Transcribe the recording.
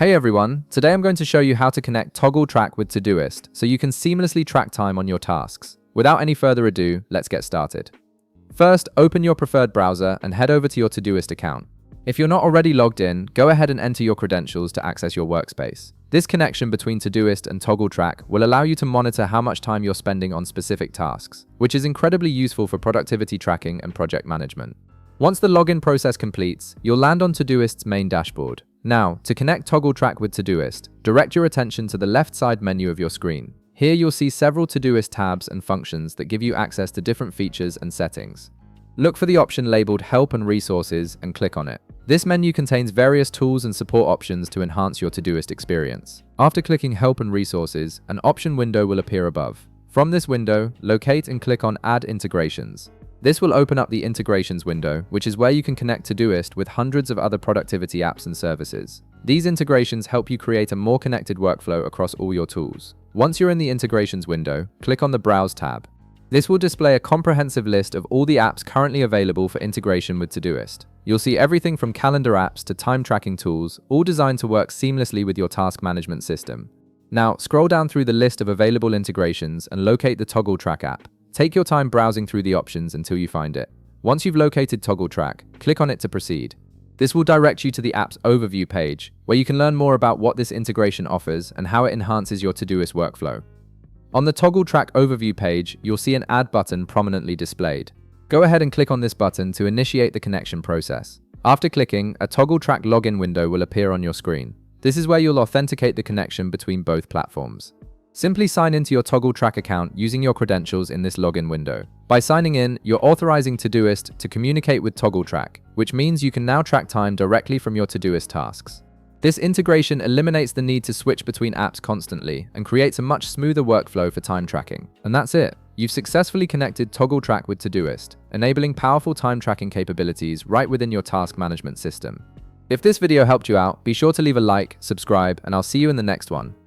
Hey everyone, today I'm going to show you how to connect Toggl Track with Todoist so you can seamlessly track time on your tasks. Without any further ado, let's get started. First, open your preferred browser and head over to your Todoist account. If you're not already logged in, go ahead and enter your credentials to access your workspace. This connection between Todoist and Toggl Track will allow you to monitor how much time you're spending on specific tasks, which is incredibly useful for productivity tracking and project management. Once the login process completes, you'll land on Todoist's main dashboard. Now, to connect Toggl Track with Todoist, direct your attention to the left side menu of your screen. Here you'll see several Todoist tabs and functions that give you access to different features and settings. Look for the option labeled Help and Resources and click on it. This menu contains various tools and support options to enhance your Todoist experience. After clicking Help and Resources, an option window will appear above. From this window, locate and click on Add Integrations. This will open up the Integrations window, which is where you can connect Todoist with hundreds of other productivity apps and services. These integrations help you create a more connected workflow across all your tools. Once you're in the Integrations window, click on the Browse tab. This will display a comprehensive list of all the apps currently available for integration with Todoist. You'll see everything from calendar apps to time tracking tools, all designed to work seamlessly with your task management system. Now, scroll down through the list of available integrations and locate the Toggl Track app. Take your time browsing through the options until you find it. Once you've located Toggl Track, click on it to proceed. This will direct you to the app's overview page, where you can learn more about what this integration offers and how it enhances your Todoist workflow. On the Toggl Track overview page, you'll see an Add button prominently displayed. Go ahead and click on this button to initiate the connection process. After clicking, a Toggl Track login window will appear on your screen. This is where you'll authenticate the connection between both platforms. Simply sign into your Toggl Track account using your credentials in this login window. By signing in, you're authorizing Todoist to communicate with Toggl Track, which means you can now track time directly from your Todoist tasks. This integration eliminates the need to switch between apps constantly and creates a much smoother workflow for time tracking. And that's it. You've successfully connected Toggl Track with Todoist, enabling powerful time tracking capabilities right within your task management system. If this video helped you out, be sure to leave a like, subscribe, and I'll see you in the next one.